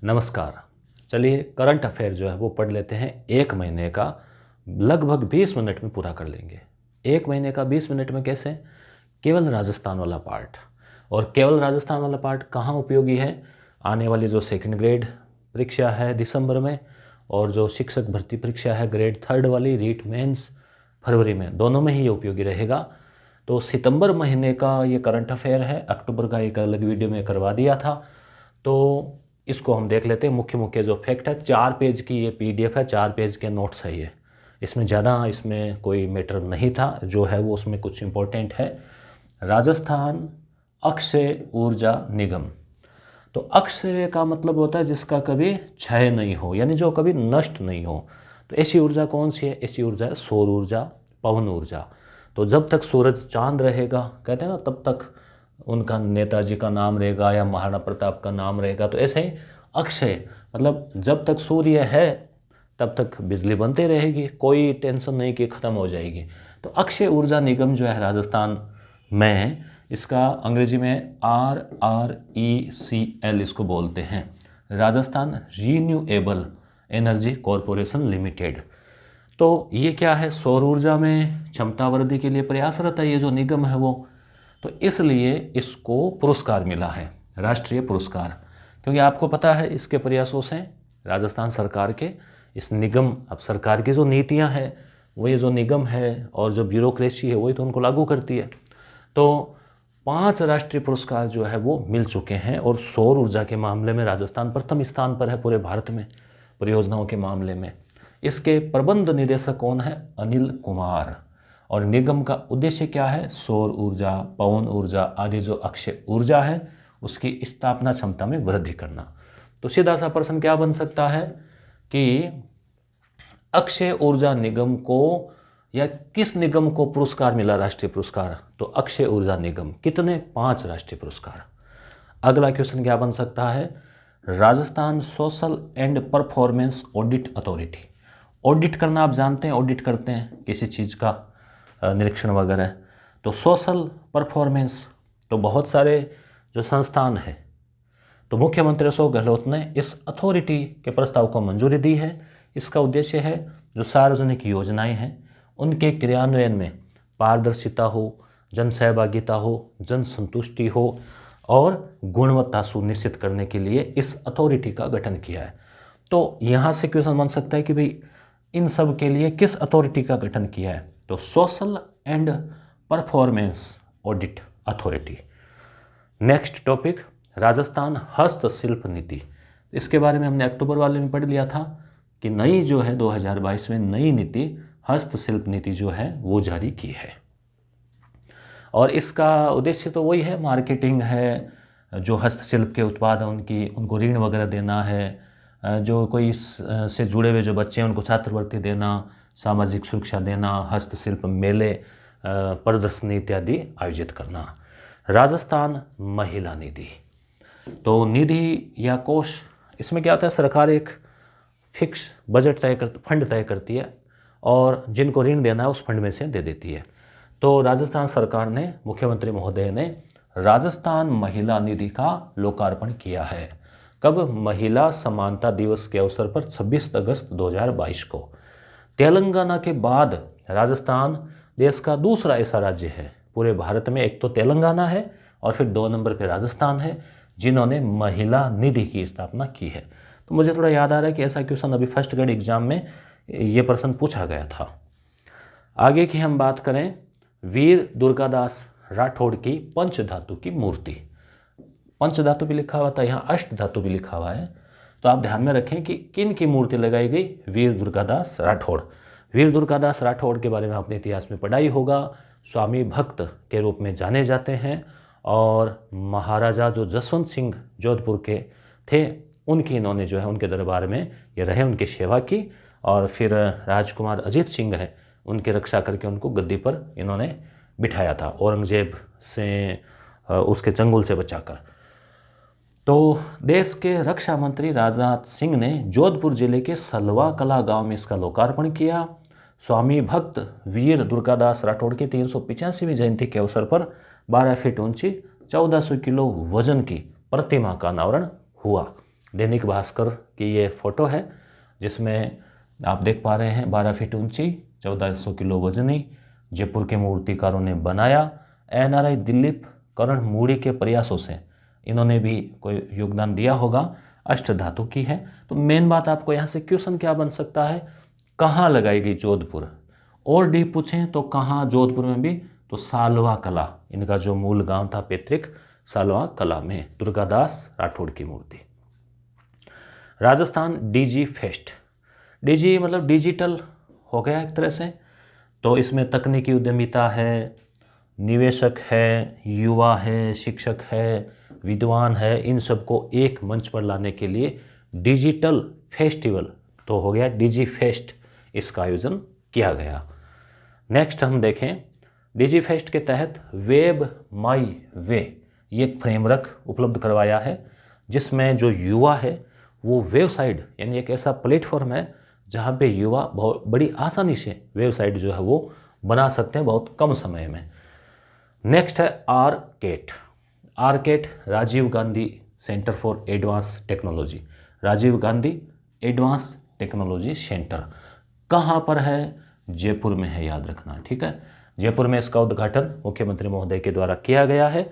नमस्कार। चलिए current affair जो है वो पढ़ लेते हैं। एक महीने का लगभग 20 मिनट में पूरा कर लेंगे। एक महीने का 20 मिनट में कैसे? केवल राजस्थान वाला पार्ट। और केवल राजस्थान वाला पार्ट कहाँ उपयोगी है? आने वाली जो सेकंड ग्रेड परीक्षा है दिसंबर में, और जो शिक्षक भर्ती परीक्षा है ग्रेड 3 वाली रीट मेंस फरवरी में, दोनों में ही ये उपयोगी रहेगा। तो सितंबर महीने का ये करंट अफेयर है। अक्टूबर का एक अलग वीडियो में करवा दिया था, तो इसको हम देख लेते हैं। मुख्य मुख्य जो फैक्ट है, 4 पेज की ये पीडीएफ है, 4 पेज के नोट्स है ये। इसमें ज़्यादा इसमें कोई मैटर नहीं था, जो है वो उसमें कुछ इम्पोर्टेंट है। राजस्थान अक्षय ऊर्जा निगम। तो अक्षय का मतलब होता है जिसका कभी क्षय नहीं हो, यानी जो कभी नष्ट नहीं हो। तो ऐसी ऊर्जा कौन सी है? ऐसी ऊर्जा है सौर ऊर्जा, पवन ऊर्जा। तो जब तक सूरज चांद रहेगा, कहते हैं ना, तब तक उनका नेताजी का नाम रहेगा या महाराणा प्रताप का नाम रहेगा। तो ऐसे ही अक्षय मतलब जब तक सूर्य है तब तक बिजली बनते रहेगी, कोई टेंशन नहीं कि ख़त्म हो जाएगी। तो अक्षय ऊर्जा निगम जो है राजस्थान में, इसका अंग्रेजी में RRECL इसको बोलते हैं, Rajasthan renewable energy corporation limited. तो ये क्या है? सौर ऊर्जा में क्षमता वृद्धि के लिए प्रयासरत है ये जो निगम है वो। तो इसलिए इसको पुरस्कार मिला है, राष्ट्रीय पुरस्कार। क्योंकि आपको पता है इसके प्रयासों से राजस्थान सरकार के इस निगम, अब सरकार की जो नीतियां हैं वो ये जो निगम है और जो ब्यूरोक्रेसी है वही तो उनको लागू करती है। तो 5 राष्ट्रीय पुरस्कार जो है वो मिल चुके हैं, और सौर ऊर्जा के मामले में राजस्थान प्रथम स्थान पर है पूरे भारत में परियोजनाओं के मामले में। इसके प्रबंध निदेशक कौन है? अनिल कुमार। और निगम का उद्देश्य क्या है? सौर ऊर्जा, पवन ऊर्जा आदि जो अक्षय ऊर्जा है उसकी स्थापना क्षमता में वृद्धि करना। तो सीधा सा प्रश्न क्या बन सकता है कि अक्षय ऊर्जा निगम को या किस निगम को पुरस्कार मिला, राष्ट्रीय पुरस्कार? तो अक्षय ऊर्जा निगम। कितने? 5 राष्ट्रीय पुरस्कार। अगला क्वेश्चन क्या बन सकता है? Rajasthan social and performance audit authority. Audit करना आप जानते हैं, ऑडिट करते हैं किसी चीज़ का निरीक्षण वगैरह। तो सोशल परफॉर्मेंस, तो बहुत सारे जो संस्थान हैं, तो मुख्यमंत्री अशोक गहलोत ने इस अथॉरिटी के प्रस्ताव को मंजूरी दी है। इसका उद्देश्य है जो सार्वजनिक योजनाएं हैं उनके क्रियान्वयन में पारदर्शिता हो, जन सहभागिता हो, जन संतुष्टि हो और गुणवत्ता सुनिश्चित करने के लिए इस अथॉरिटी का गठन किया है। तो यहाँ से क्वेश्चन बन सकता है कि भाई इन सब के लिए किस अथॉरिटी का गठन किया है? तो social and performance audit authority. Next topic, Rajasthan हस्तशिल्प नीति। इसके बारे में हमने अक्टूबर वाले में पढ़ लिया था कि नई जो है 2022 में नई नीति, हस्तशिल्प नीति जो है वो जारी की है। और इसका उद्देश्य तो वही है, मार्केटिंग है, जो हस्तशिल्प के उत्पाद हैं उनको ऋण वगैरह देना है, जो कोई से जुड़े हुए जो बच्चे हैं उनको छात्रवृत्ति देना, सामाजिक सुरक्षा देना, हस्तशिल्प मेले, प्रदर्शनी इत्यादि आयोजित करना। राजस्थान महिला निधि। तो निधि या कोष, इसमें क्या होता है, सरकार एक फिक्स बजट फंड तय करती है और जिनको ऋण देना है उस फंड में से दे देती है। तो राजस्थान सरकार ने, मुख्यमंत्री महोदय ने राजस्थान महिला निधि का लोकार्पण किया है। कब? महिला समानता दिवस के अवसर पर 26 अगस्त 2022 को। तेलंगाना के बाद राजस्थान देश का दूसरा ऐसा राज्य है पूरे भारत में, एक तो तेलंगाना है और फिर 2 नंबर पे राजस्थान है, जिन्होंने महिला निधि की स्थापना की है। तो मुझे थोड़ा याद आ रहा है कि ऐसा क्वेश्चन अभी फर्स्ट ग्रेड एग्जाम में ये प्रश्न पूछा गया था। आगे की हम बात करें, वीर दुर्गादास राठौड़ की पंचधातु की मूर्ति। पंचधातु भी लिखा हुआ था, यहाँ अष्ट धातु भी लिखा हुआ है। तो आप ध्यान में रखें कि किन की मूर्ति लगाई गई? वीर दुर्गादास राठौड़। वीर दुर्गादास राठौड़ के बारे में आपने इतिहास में पढ़ा ही होगा। स्वामी भक्त के रूप में जाने जाते हैं और महाराजा जो जसवंत सिंह जोधपुर के थे उनकी इन्होंने जो है उनके दरबार में ये रहे, उनकी सेवा की। और फिर राजकुमार अजीत सिंह है, उनकी रक्षा करके उनको गद्दी पर इन्होंने बिठाया था, औरंगजेब से उसके चंगुल से बचाकर। तो देश के रक्षा मंत्री राजनाथ सिंह ने जोधपुर जिले के सलवा कला गांव में इसका लोकार्पण किया। स्वामी भक्त वीर दुर्गादास राठौड़ की 385वीं जयंती के अवसर पर 12 फीट ऊंची 1400 किलो वजन की प्रतिमा का अनावरण हुआ। दैनिक भास्कर की ये फोटो है जिसमें आप देख पा रहे हैं 12 फीट ऊंची, 1400 किलो वजनी, जयपुर के मूर्तिकारों ने बनाया। एनआरआई दिलीप करण मूड़ी के प्रयासों से इन्होंने भी कोई योगदान दिया होगा। अष्ट धातु की है। तो मेन बात आपको यहाँ से क्वेश्चन क्या बन सकता है, कहाँ लगाई गई जोधपुर, और डीप पूछें तो कहाँ जोधपुर में भी, तो सालवा कला, इनका जो मूल गांव था पैतृक सालवा कला में, दुर्गादास राठौड़ की मूर्ति। राजस्थान डीजी फेस्ट, डीजी मतलब डिजिटल हो गया एक तरह से, तो इसमें तकनीकी उद्यमिता है, निवेशक है, युवा है, शिक्षक है, विद्वान है, इन सबको एक मंच पर लाने के लिए डिजिटल फेस्टिवल तो हो गया डीजी फेस्ट, इसका आयोजन किया गया। नेक्स्ट हम देखें, डीजी फेस्ट के तहत वेब माई वे ये एक फ्रेमवर्क उपलब्ध करवाया है जिसमें जो युवा है वो वेबसाइट यानी एक ऐसा प्लेटफॉर्म है जहाँ पे युवा बहुत बड़ी आसानी से वेबसाइट जो है वो बना सकते हैं बहुत कम समय में। नेक्स्ट है RCAT, RCAT Rajiv Gandhi centre for advance technology, Rajiv Gandhi advance technology centre कहाँ पर है, जयपुर में है, याद रखना, ठीक है। जयपुर में इसका उद्घाटन मुख्यमंत्री महोदय के द्वारा किया गया है।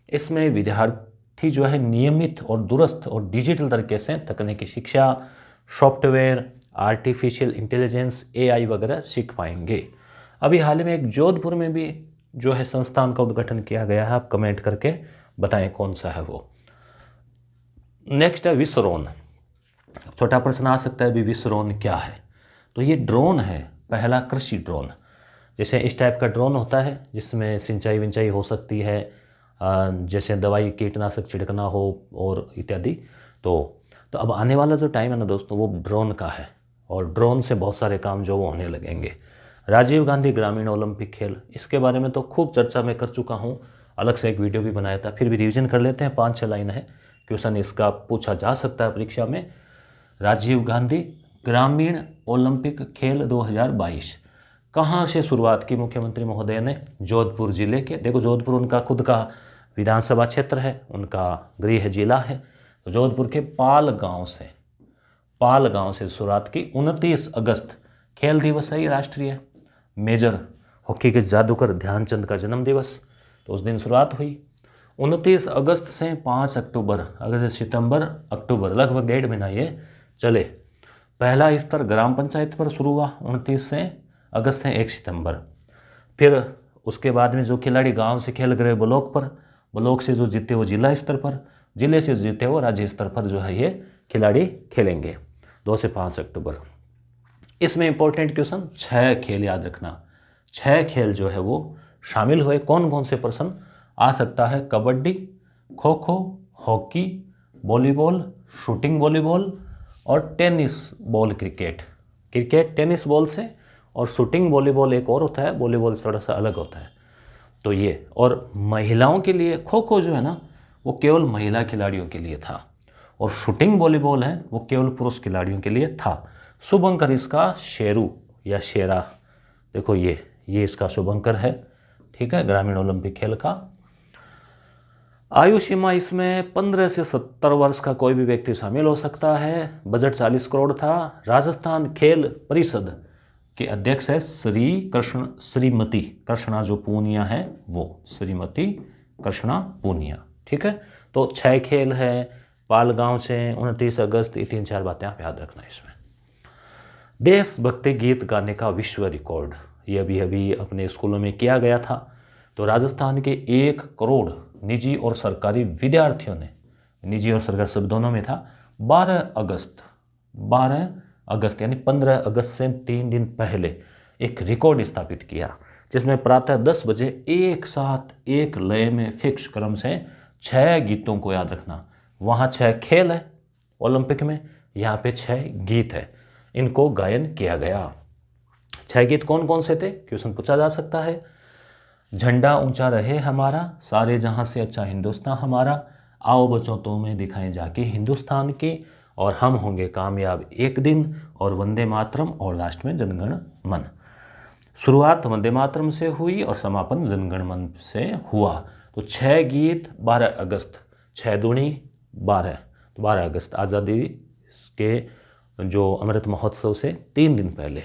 इसमें विद्यार्थी जो है नियमित और दूरस्थ और डिजिटल तरीके से तकनीकी शिक्षा, सॉफ्टवेयर, आर्टिफिशियल इंटेलिजेंस, एआई वगैरह सीख पाएंगे। अभी हाल में एक जोधपुर में भी जो है संस्थान का उद्घाटन किया गया है, आप कमेंट करके बताएं कौन सा है वो। नेक्स्ट है विसरोन, छोटा प्रश्न आ सकता है अभी विसरोन क्या है, तो ये ड्रोन है, पहला कृषि ड्रोन। जैसे इस टाइप का ड्रोन होता है जिसमें सिंचाई विंचाई हो सकती है, जैसे दवाई कीटनाशक छिड़कना हो और इत्यादि। तो अब आने वाला जो टाइम है ना दोस्तों वो ड्रोन का है, और ड्रोन से बहुत सारे काम जो वो होने लगेंगे। राजीव गांधी ग्रामीण ओलंपिक खेल, इसके बारे में तो खूब चर्चा मैं कर चुका हूँ, अलग से एक वीडियो भी बनाया था, फिर भी रिवीजन कर लेते हैं, 5-6 लाइन है, क्वेश्चन इसका पूछा जा सकता है परीक्षा में। राजीव गांधी ग्रामीण ओलंपिक खेल 2022 कहाँ से शुरुआत की मुख्यमंत्री महोदय ने, जोधपुर जिले के, देखो जोधपुर उनका खुद का विधानसभा क्षेत्र है, उनका गृह जिला है, तो जोधपुर के पाल गांव से शुरुआत की। 29 अगस्त खेल दिवस है ये राष्ट्रीय, मेजर हॉकी के जादूगर ध्यानचंद का जन्म दिवस, तो उस दिन शुरुआत हुई। 29 अगस्त से 5 अक्टूबर, अगस्त सितंबर अक्टूबर लगभग 1.5 महीना ये चले। पहला स्तर ग्राम पंचायत पर शुरू हुआ 29 से अगस्त से 1 सितंबर। फिर उसके बाद में जो खिलाड़ी गांव से खेल गए ब्लॉक पर, ब्लॉक से जो जीते वो जिला स्तर पर, जिले से जीते वो राज्य स्तर पर जो है ये खिलाड़ी खेलेंगे 2 से 5 अक्टूबर। इसमें इंपॉर्टेंट क्वेश्चन 6 खेल याद रखना, 6 खेल जो है वो शामिल हुए। कौन कौन से प्रश्न आ सकता है, kabaddi, kho kho, hockey, volleyball, shooting volleyball और tennis ball cricket, tennis ball से, और शूटिंग वॉलीबॉल एक और होता है, वॉलीबॉल थोड़ा सा अलग होता है। तो ये, और महिलाओं के लिए खो खो जो है ना वो केवल महिला खिलाड़ियों के लिए था, और शूटिंग वॉलीबॉल है वो केवल पुरुष खिलाड़ियों के लिए था। शुभंकर इसका शेरू या शेरा, देखो ये इसका शुभंकर है, ठीक है, ग्रामीण ओलंपिक खेल का। आयु सीमा इसमें 15 से 70 वर्ष का कोई भी व्यक्ति शामिल हो सकता है। बजट 40 करोड़ था। राजस्थान खेल परिषद के अध्यक्ष है श्रीमती कृष्णा जो पूनिया है वो, श्रीमती कृष्णा पूनिया, ठीक है। तो 6 खेल है, पालगांव से 29 अगस्त, ये 3-4 बातें आप याद रखना इसमें। देशभक्ति गीत गाने का विश्व रिकॉर्ड, ये अभी अपने स्कूलों में किया गया था। तो राजस्थान के 1 करोड़ निजी और सरकारी विद्यार्थियों ने, निजी और सरकारी सब दोनों में था, 12 अगस्त यानी 15 अगस्त से 3 दिन पहले एक रिकॉर्ड स्थापित किया, जिसमें प्रातः 10 बजे एक साथ एक लय में फिक्स क्रम से 6 गीतों को याद रखना। वहाँ 6 खेल है ओलंपिक में, यहाँ पे 6 गीत है, इनको गायन किया गया। 6 गीत कौन कौन से थे, क्वेश्चन पूछा जा सकता है। झंडा ऊंचा रहे हमारा, सारे जहां से अच्छा हिंदुस्तान हमारा, आओ बच्चों तो में दिखाएं जाके हिंदुस्तान की, और हम होंगे कामयाब एक दिन, और वंदे मातरम, और लास्ट में जनगण मन। शुरुआत वंदे मातरम से हुई और समापन जनगण मन से हुआ। तो 6 गीत 12 अगस्त, 6 दूनी 12, तो 12 अगस्त आज़ादी के जो अमृत महोत्सव से 3 दिन पहले।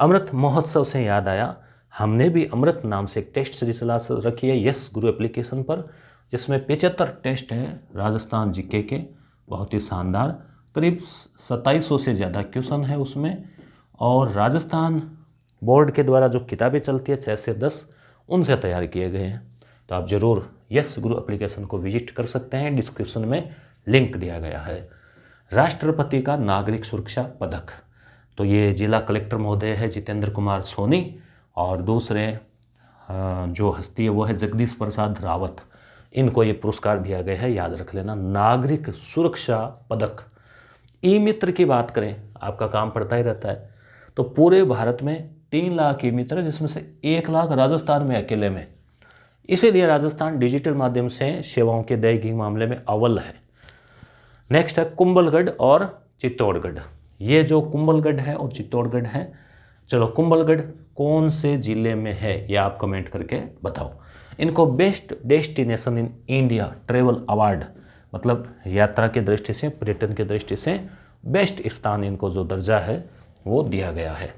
अमृत महोत्सव से याद आया, हमने भी अमृत नाम से एक टेस्ट सीरीज चला रखी है यस गुरु एप्लीकेशन पर, जिसमें 75 टेस्ट हैं राजस्थान जीके के, बहुत ही शानदार। करीब 2700 से ज़्यादा क्वेश्चन है उसमें, और राजस्थान बोर्ड के द्वारा जो किताबें चलती है 6 से 10 उनसे तैयार किए गए हैं। तो आप ज़रूर यस गुरु एप्लीकेशन को विजिट कर सकते हैं, डिस्क्रिप्शन में लिंक दिया गया है। राष्ट्रपति का नागरिक सुरक्षा पदक, तो ये जिला कलेक्टर महोदय है जितेंद्र कुमार सोनी, और दूसरे जो हस्ती है वो है जगदीश प्रसाद रावत। इनको ये पुरस्कार दिया गया है, याद रख लेना, नागरिक सुरक्षा पदक। ई मित्र की बात करें, आपका काम पड़ता ही रहता है, तो पूरे भारत में 3 लाख ई मित्र, जिसमें से 1 लाख राजस्थान में अकेले में। इसीलिए राजस्थान डिजिटल माध्यम से सेवाओं के देय के मामले में अव्वल है। नेक्स्ट है कुंभलगढ़ और चित्तौड़गढ़। ये जो कुंभलगढ़ है और चित्तौड़गढ़ है, चलो कुंभलगढ़ कौन से जिले में है ये आप कमेंट करके बताओ। इनको best destination in India travel award, मतलब यात्रा की दृष्टि से, पर्यटन की दृष्टि से बेस्ट स्थान इनको जो दर्जा है वो दिया गया है।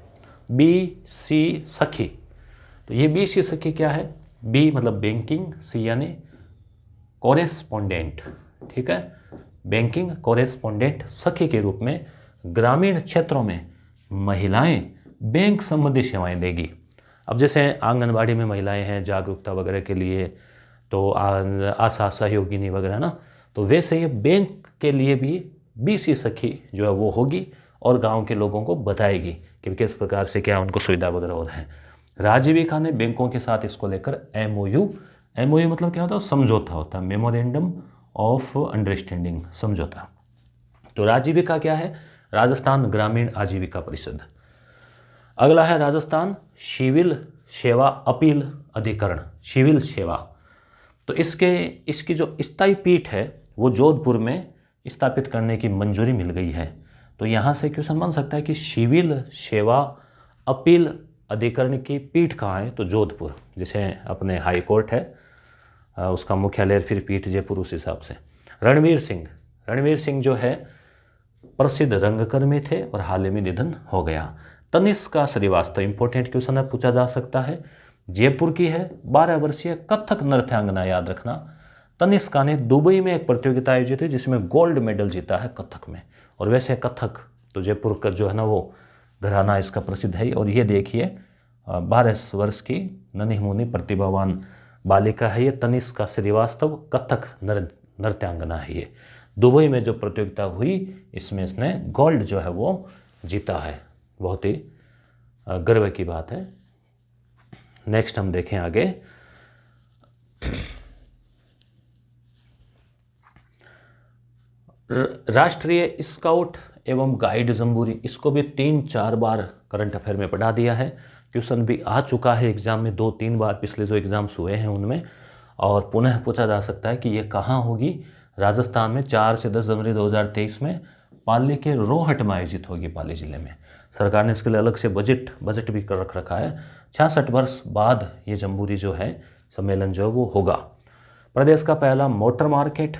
BC सखी, तो ये BC सखी क्या है? B मतलब बैंकिंग, C यानी कोरेस्पोंडेंट, ठीक है, बैंकिंग कोरेस्पोंडेंट सखी के रूप में ग्रामीण क्षेत्रों में महिलाएं बैंक संबंधी सेवाएं देगी। अब जैसे आंगनबाड़ी में महिलाएं हैं जागरूकता वगैरह के लिए, तो आशा सहयोगिनी वगैरह ना, तो वैसे ये बैंक के लिए भी BC सखी जो है वो होगी और गांव के लोगों को बताएगी कि किस प्रकार से क्या उनको सुविधा वगैरह हो रहा है। राजीविका ने बैंकों के साथ इसको लेकर MOU मतलब क्या होता है? समझौता होता है, मेमोरेंडम ऑफ अंडरस्टैंडिंग, समझौता। तो राजीविका क्या है? राजस्थान ग्रामीण आजीविका परिषद। अगला है राजस्थान सिविल सेवा अपील अधिकरण, सिविल सेवा। तो इसकी जो स्थायी पीठ है वो जोधपुर में स्थापित करने की मंजूरी मिल गई है। तो यहाँ से क्वेश्चन बन सकता है कि सिविल सेवा अपील अधिकरण की पीठ कहाँ है? तो जोधपुर, जैसे अपने हाई कोर्ट है उसका मुख्यालय, फिर पीठ जयपुर उस हिसाब से। रणवीर सिंह जो है प्रसिद्ध रंगकर्मी थे और हाल ही में निधन हो गया। तनिष्का श्रीवास्तव, इंपॉर्टेंट क्वेश्चन है, पूछा जा सकता है, जयपुर की है, 12 वर्षीय कथक नृत्यांगना, याद रखना। तनिष्का ने दुबई में एक प्रतियोगिता आयोजित हुई जिसमें गोल्ड मेडल जीता है कथक में। और वैसे कथक तो जयपुर का जो है ना वो घराना इसका प्रसिद्ध है। और ये देखिए 12 वर्ष की नन्ही मुन्नी प्रतिभावान बालिका है ये, तनिष्का श्रीवास्तव, कथक नृत्यांगना है ये। दुबई में जो प्रतियोगिता हुई इसमें इसने गोल्ड जो है वो जीता है, बहुत ही गर्व की बात है। नेक्स्ट हम देखें आगे। राष्ट्रीय स्काउट एवं गाइड जम्बूरी, इसको भी 3-4 बार करंट अफेयर में पढ़ा दिया है, क्वेश्चन भी आ चुका है एग्जाम में 2-3 बार, पिछले जो एग्जाम्स हुए हैं उनमें। और पुनः पूछा जा सकता है कि ये कहाँ होगी? राजस्थान में 4 से 10 जनवरी 2023 में पाली के रोहट में आयोजित होगी, पाली जिले में। सरकार ने इसके लिए अलग से बजट भी कर रखा है। 66 वर्ष बाद ये जम्बूरी जो है सम्मेलन जो वो होगा। प्रदेश का पहला मोटर मार्केट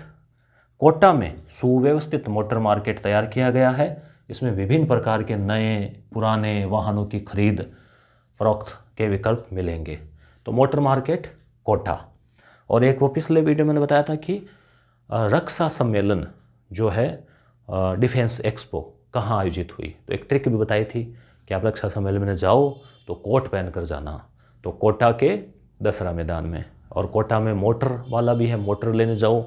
कोटा में सुव्यवस्थित मोटर मार्केट तैयार किया गया है। इसमें विभिन्न प्रकार के नए पुराने वाहनों की खरीद फरोख्त के विकल्प मिलेंगे। तो मोटर मार्केट कोटा। और एक वो पिछले वीडियो में मैंने बताया था कि रक्षा सम्मेलन जो है डिफेंस एक्सपो कहाँ आयोजित हुई, तो एक ट्रिक भी बताई थी कि आप रक्षा सम्मेलन में जाओ तो कोट पहन कर जाना। तो कोटा के दसरा मैदान में, और कोटा में मोटर वाला भी है, मोटर लेने जाओ।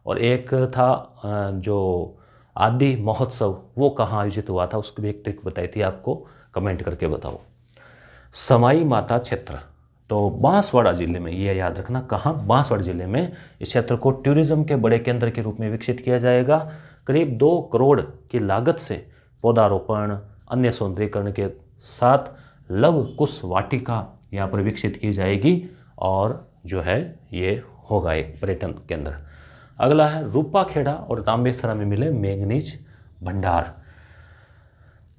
और एक था जो आदि महोत्सव, वो कहाँ आयोजित हुआ था, उसकी भी एक ट्रिक बताई थी, आपको कमेंट करके बताओ। समाई माता क्षेत्र, तो बांसवाड़ा जिले में, ये याद रखना कहाँ, बांसवाड़ा जिले में इस क्षेत्र को टूरिज्म के बड़े केंद्र के रूप में विकसित किया जाएगा। करीब 2 करोड़ की लागत से पौधारोपण, अन्य सौंदर्यीकरण के साथ लव कुश वाटिका यहाँ पर विकसित की जाएगी, और जो है ये होगा एक पर्यटन केंद्र। अगला है रूपाखेड़ा और तांबेसरा में मिले मैंगनीज भंडार।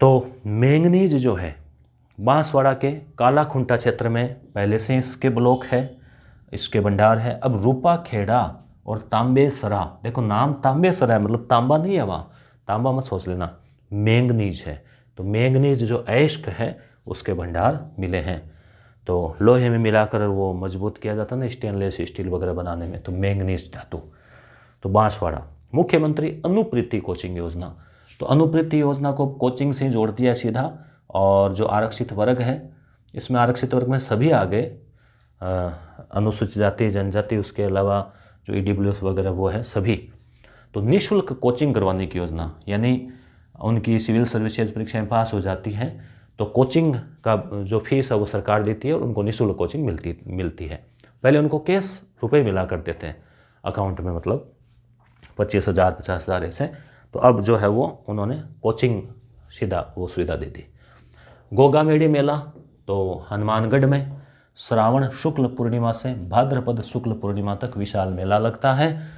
तो मैंगनीज जो है बांसवाड़ा के कालाखुंटा क्षेत्र में पहले से इसके ब्लॉक है, इसके भंडार है। अब रूपाखेड़ा और तांबेसरा, देखो नाम तांबेसरा है, मतलब तांबा नहीं है वहाँ, तांबा मत सोच लेना, मैंगनीज है। तो मैंगनीज जो अयस्क है उसके भंडार मिले हैं। तो लोहे में मिलाकर वो मजबूत किया जाता है ना, स्टेनलेस स्टील वगैरह बनाने में, तो मैंगनीज धातु। तो बांसवाड़ा। मुख्यमंत्री अनुप्रीति कोचिंग योजना, तो अनुप्रीति योजना को कोचिंग से जोड़ दिया सीधा। और जो आरक्षित वर्ग है, इसमें आरक्षित वर्ग में सभी आ गए, अनुसूचित जाति जनजाति, उसके अलावा जो EWS वगैरह वो है सभी। तो निःशुल्क कोचिंग करवाने की योजना, यानी उनकी सिविल सर्विसेज परीक्षाएं पास हो जाती हैं तो कोचिंग का जो फीस है वो सरकार देती है और उनको निःशुल्क कोचिंग मिलती है। पहले उनको कैश रुपए मिला करते थे अकाउंट में, मतलब 25,000 50,000 ऐसे। तो अब जो है वो उन्होंने कोचिंग सीधा वो सुविधा दे दी। गोगा मेड़ी मेला, तो हनुमानगढ़ में श्रावण शुक्ल पूर्णिमा से भाद्रपद शुक्ल पूर्णिमा तक विशाल मेला लगता है।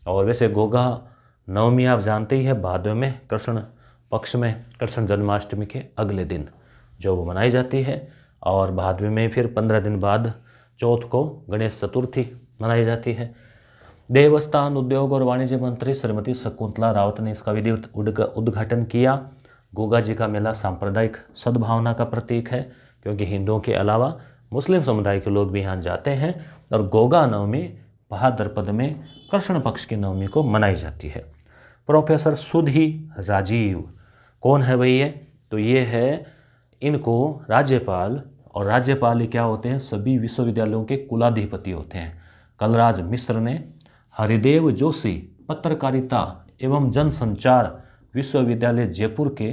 और वैसे गोगा नवमी आप जानते ही है, भादव में कृष्ण पक्ष में कृष्ण जन्माष्टमी के अगले दिन जो वो मनाई जाती है। और भादव में फिर 15 दिन बाद चौथ को गणेश चतुर्थी मनाई जाती है। देवस्थान उद्योग और वाणिज्य मंत्री श्रीमती शकुंतला रावत ने इसका विधिवत उद्घाटन किया। गोगा जी का मेला सांप्रदायिक सद्भावना का प्रतीक है, क्योंकि हिंदुओं के अलावा मुस्लिम समुदाय के लोग भी यहाँ जाते हैं। और गोगा नवमी भाद्रपद में कृष्ण पक्ष की नवमी को मनाई जाती है। प्रोफेसर सुधी राजीव, कौन है भाई ये? तो ये है, इनको राज्यपाल, और राज्यपाल क्या होते हैं, सभी विश्वविद्यालयों के कुलाधिपति होते हैं। कलराज मिश्र ने हरिदेव जोशी पत्रकारिता एवं जनसंचार विश्वविद्यालय जयपुर के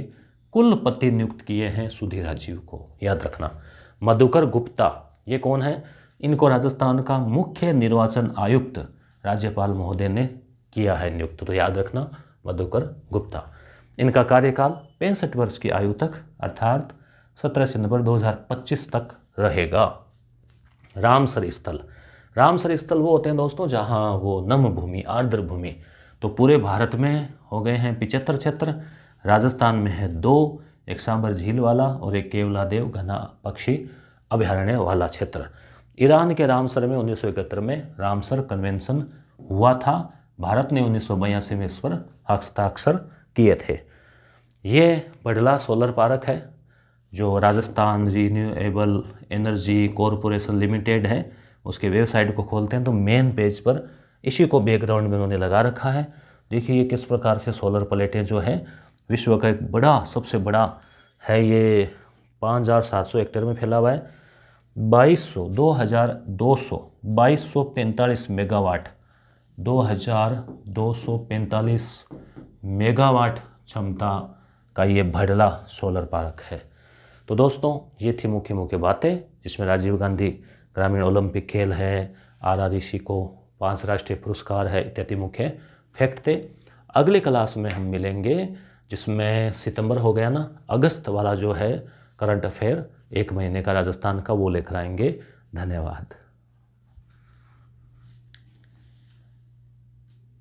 कुलपति नियुक्त किए हैं सुधीर राजीव को, याद रखना। मधुकर गुप्ता, ये कौन है? इनको राजस्थान का मुख्य निर्वाचन आयुक्त राज्यपाल महोदय ने किया है नियुक्त, तो याद रखना मधुकर गुप्ता। इनका कार्यकाल 65 वर्ष की आयु तक अर्थात 17 सितंबर 2025 तक रहेगा। रामसर स्थल, रामसर स्थल वो होते हैं दोस्तों जहाँ वो नम भूमि, आर्द्र भूमि, तो पूरे भारत में हो गए हैं 75 क्षेत्र। राजस्थान में है 2, एक सांबर झील वाला और एक केवलादेव घना पक्षी अभयारण्य वाला क्षेत्र। ईरान के रामसर में 1971 में रामसर कन्वेंशन हुआ था। भारत ने 1982 में इस पर हस्ताक्षर किए थे। ये बडला सोलर पार्क है जो Rajasthan renewable energy corporation limited है, उसके वेबसाइट को खोलते हैं तो मेन पेज पर इसी को बैकग्राउंड में उन्होंने लगा रखा है। देखिए ये किस प्रकार से सोलर प्लेटें जो है, विश्व का एक बड़ा, सबसे बड़ा है ये, 5,700 हेक्टेयर में फैला हुआ है। 2245 मेगावाट, 2245 मेगावाट क्षमता का ये भडला सोलर पार्क है। तो दोस्तों ये थी मुख्य मुख्य बातें, जिसमें राजीव गांधी ग्रामीण ओलंपिक खेल है, RREC को 5 राष्ट्रीय पुरस्कार है, इत्यादि मुख्य फैक्ट थे। अगले क्लास में हम मिलेंगे जिसमें सितंबर हो गया ना, अगस्त वाला जो है करंट अफेयर 1 महीने का राजस्थान का, वो लेकर आएंगे। धन्यवाद।